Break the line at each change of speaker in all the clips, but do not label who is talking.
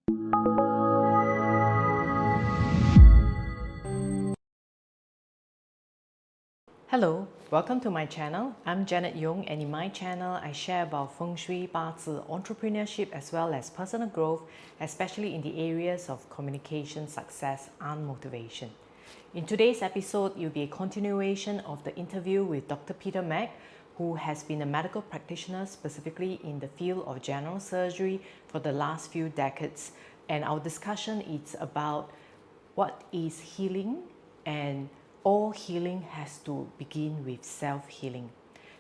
Hello, welcome to my channel. I'm Janet Yong, and in my channel I share about Feng Shui, Bazi, entrepreneurship as well as personal growth, especially in the areas of communication, success and motivation. In today's episode, it will be a continuation of the interview with Dr. Peter Mack, who has been a medical practitioner specifically in the field of general surgery for the last few decades. And our discussion is about what is healing, and all healing has to begin with self-healing.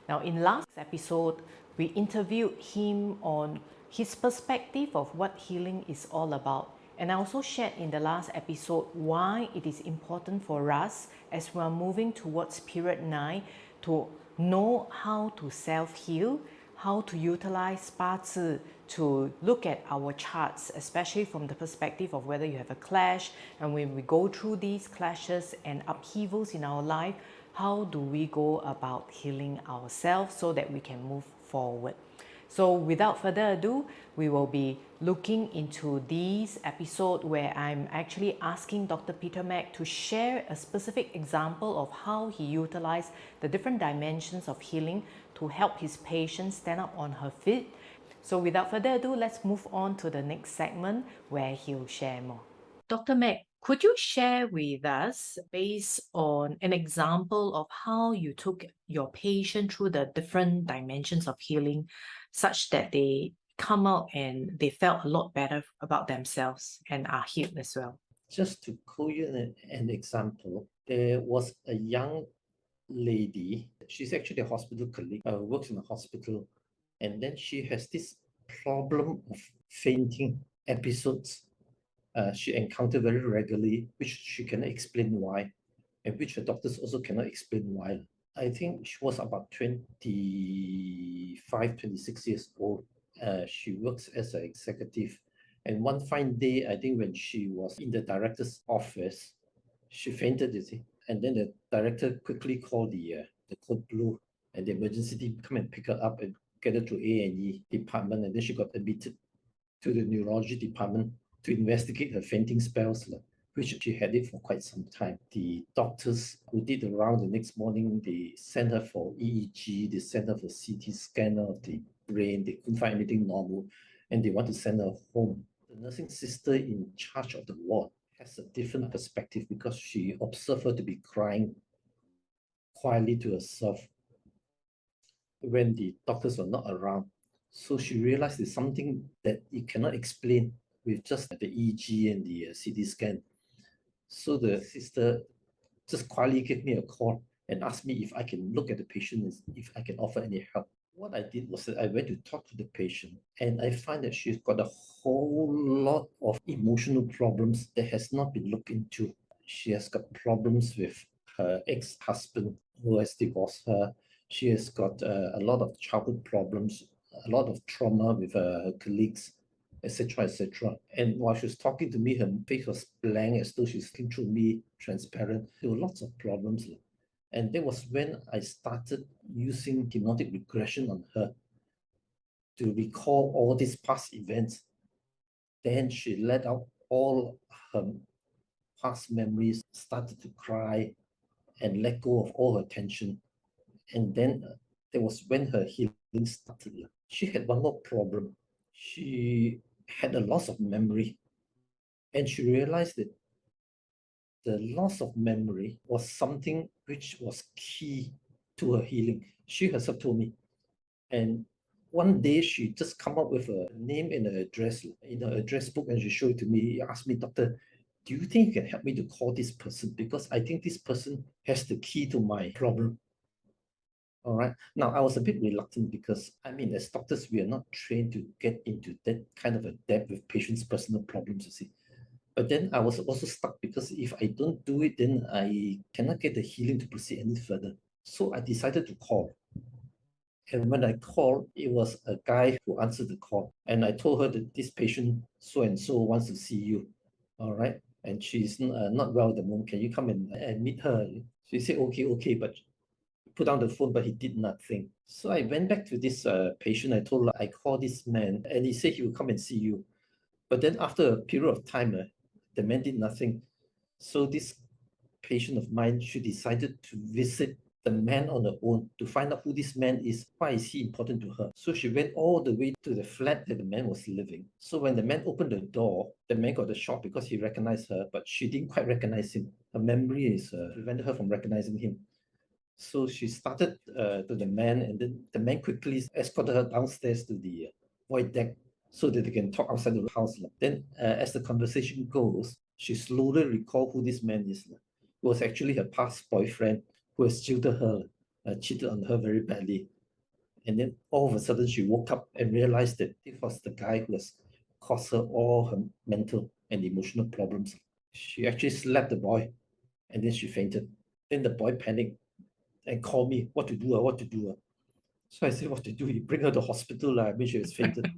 Now, in last episode, we interviewed him on his perspective of what healing is all about. And I also shared in the last episode why it is important for us as we are moving towards period 9 to know how to self-heal, how to utilize Bazi to look at our charts, especially from the perspective of whether you have a clash, and when we go through these clashes and upheavals in our life, how do we go about healing ourselves so that we can move forward. So without further ado, we will be looking into this episode where I'm actually asking Dr. Peter Mack to share a specific example of how he utilized the different dimensions of healing to help his patients stand up on her feet. So without further ado, let's move on to the next segment where he'll share more. Dr. Mack, could you share with us, based on an example of how you took your patient through the different dimensions of healing, such that they come out and they felt a lot better about themselves and are healed as well?
Just to quote you an example, there was a young lady. She's actually a hospital colleague, works in a hospital, and then she has this problem of fainting episodes. She encountered very regularly, which she cannot explain why, and which the doctors also cannot explain why. I think she was about 25, 26 years old. She works as an executive. And one fine day, I think when she was in the director's office, she fainted, you see. And then the director quickly called the code blue and the emergency team come and pick her up and get her to A&E department. And then she got admitted to the neurology department to investigate her fainting spells, which she had it for quite some time. The doctors who did the round the next morning, they sent her for EEG, they sent her for CT scanner of the brain, they couldn't find anything normal, and they want to send her home. The nursing sister in charge of the ward has a different perspective because she observed her to be crying quietly to herself when the doctors were not around. So she realized there's something that you cannot explain with just the EEG and the CT scan. So the sister just quietly gave me a call and asked me if I can look at the patient and if I can offer any help. What I did was that I went to talk to the patient, and I find that she's got a whole lot of emotional problems that has not been looked into. She has got problems with her ex-husband who has divorced her. She has got a lot of childhood problems, a lot of trauma with her colleagues, etc., etc. And while she was talking to me, her face was blank as though she's looking through me, transparent. There were lots of problems. And that was when I started using hypnotic regression on her to recall all these past events. Then she let out all her past memories, started to cry, and let go of all her tension. And then that was when her healing started. She had one more problem. She had a loss of memory, and she realized that the loss of memory was something which was key to her healing. She herself told me. And one day she just come up with a name and an address in her address book, and she showed it to me. He asked me, "Doctor, do you think you can help me to call this person? Because I think this person has the key to my problem." All right. Now, I was a bit reluctant because, I mean, as doctors, we are not trained to get into that kind of a depth with patients' personal problems, you see. But then I was also stuck because if I don't do it, then I cannot get the healing to proceed any further. So I decided to call. And when I called, it was a guy who answered the call. And I told her that this patient, so and so, wants to see you. All right. And she's not well at the moment. Can you come and meet her? She said, okay, okay. But put down the phone, but he did nothing. So I went back to this patient. I told her, I called this man, and he said he will come and see you. But then after a period of time, the man did nothing. So this patient of mine, she decided to visit the man on her own to find out who this man is, why is he important to her. So she went all the way to the flat that the man was living. So when the man opened the door, the man got a shock because he recognized her, but she didn't quite recognize him. Her memory is prevented her from recognizing him. So she started to the man, and then the man quickly escorted her downstairs to the void deck so that they can talk outside the house. Then, as the conversation goes, she slowly recalled who this man is. It was actually her past boyfriend who has jilted her, cheated on her very badly. And then all of a sudden, she woke up and realized that it was the guy who has caused her all her mental and emotional problems. She actually slapped the boy, and then she fainted. Then the boy panicked and called me, what to do, what to do. So I said, what to do? You bring her to hospital. I mean, she was fainted.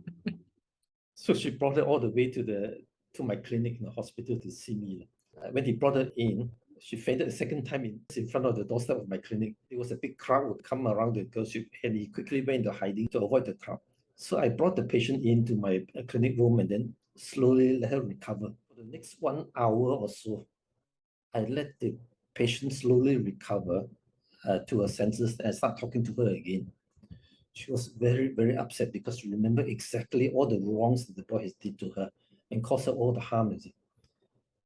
So she brought her all the way to my clinic in the hospital to see me. When he brought her in, she fainted a second time in front of the doorstep of my clinic. There was a big crowd would come around the girl, and he quickly went into hiding to avoid the crowd. So I brought the patient into my clinic room and then slowly let her recover. For the next 1 hour or so, I let the patient slowly recover to her senses and start talking to her again. She was very, very upset because she remembered exactly all the wrongs that the boy has did to her and caused her all the harm.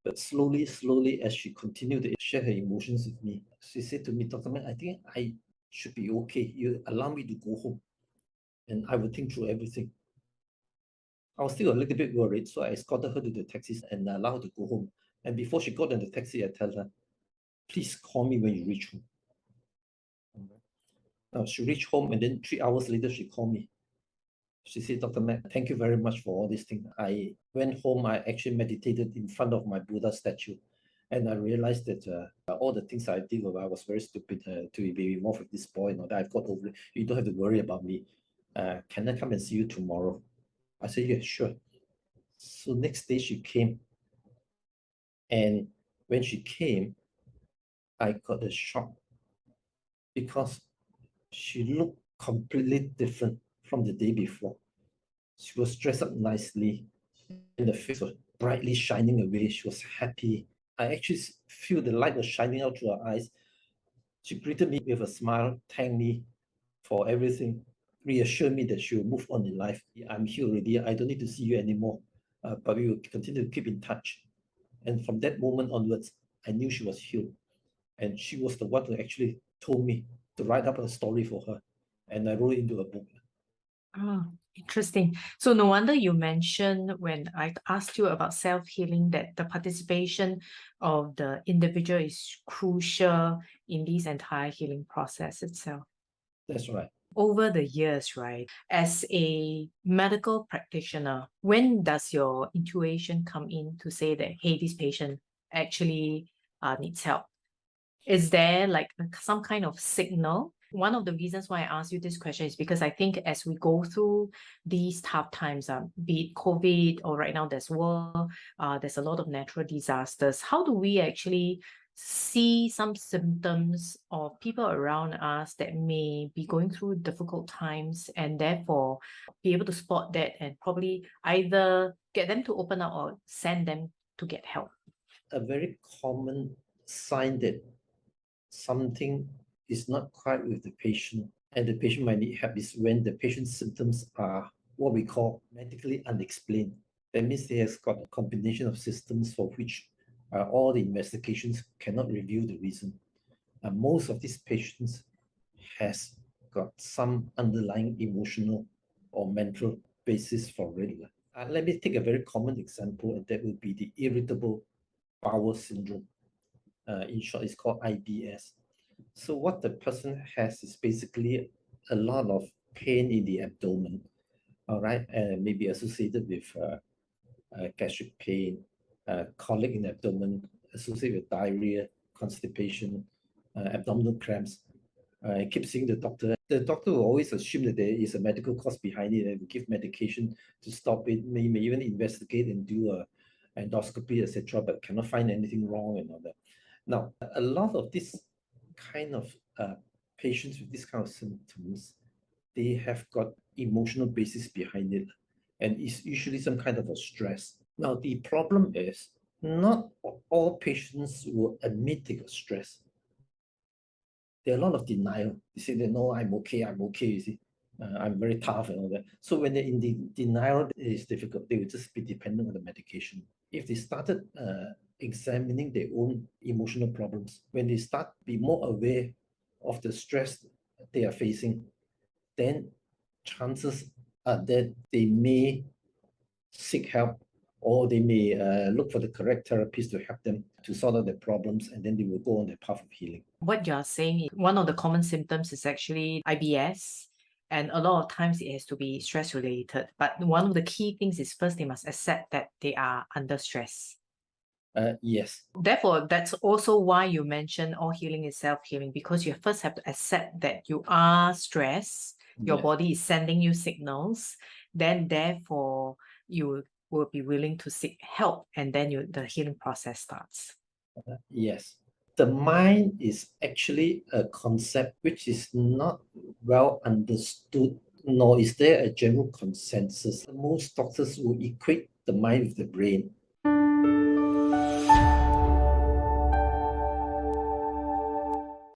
But slowly, slowly, as she continued to share her emotions with me, she said to me, Dr. Mack, I think I should be okay. You allow me to go home and I will think through everything. I was still a little bit worried, so I escorted her to the taxi and allowed her to go home. And before she got in the taxi, I tell her, please call me when you reach home. She reached home, and then 3 hours later, she called me. She said, Dr. Mack, thank you very much for all these things. I went home, I actually meditated in front of my Buddha statue. And I realized that all the things I did, I was very stupid to be involved with this boy. That I've got over it. You don't have to worry about me. Can I come and see you tomorrow? I said, yeah, sure. So next day she came. And when she came, I got a shock because she looked completely different from the day before. She was dressed up nicely, and the face was brightly shining away. She was happy. I actually feel the light was shining out through her eyes. She greeted me with a smile, thanked me for everything, reassured me that she will move on in life. I'm here already. I don't need to see you anymore, but we will continue to keep in touch. And from that moment onwards, I knew she was healed. And she was the one who actually told me to write up a story for her. And I wrote it into a book.
Ah, interesting. So no wonder you mentioned when I asked you about self-healing that the participation of the individual is crucial in this entire healing process itself.
That's right.
Over the years, right, as a medical practitioner, when does your intuition come in to say that, hey, this patient actually needs help? Is there like some kind of signal? One of the reasons why I ask you this question is because I think as we go through these tough times, be it COVID or right now there's war, there's a lot of natural disasters. How do we actually see some symptoms of people around us that may be going through difficult times and therefore be able to spot that and probably either get them to open up or send them to get help?
A very common sign that something is not quite with the patient and the patient might need help is when the patient's symptoms are what we call medically unexplained. That means they have got a combination of systems for which all the investigations cannot reveal the reason. Most of these patients has got some underlying emotional or mental basis for it. Let me take a very common example, and that would be the irritable bowel syndrome. In short, it's called IBS. So what the person has is basically a lot of pain in the abdomen, all right, and maybe associated with gastric pain, colic in the abdomen, associated with diarrhea, constipation, abdominal cramps. I keep seeing the doctor. The doctor will always assume that there is a medical cause behind it and will give medication to stop it. May even investigate and do a endoscopy, etc., but cannot find anything wrong and all that. Now, a lot of this kind of patients with this kind of symptoms, they have got emotional basis behind it. and it's usually some kind of a stress. Now, the problem is not all patients will admit they got stress. There are a lot of denial. They say that, no, I'm okay, you see. I'm very tough and all that. So when they're in the denial, it is difficult. They will just be dependent on the medication. If they started examining their own emotional problems, when they start to be more aware of the stress they are facing, then chances are that they may seek help, or they may look for the correct therapist to help them to sort out their problems, and then they will go on their path of healing.
What you're saying is one of the common symptoms is actually IBS, and a lot of times it has to be stress related. But one of the key things is first they must accept that they are under stress.
Yes.
Therefore, that's also why you mentioned all healing is self-healing, because you first have to accept that you are stressed, your
Yes.
body is sending you signals, then therefore you will be willing to seek help, and then the healing process starts.
Yes. The mind is actually a concept which is not well understood, nor is there a general consensus. Most doctors will equate the mind with the brain.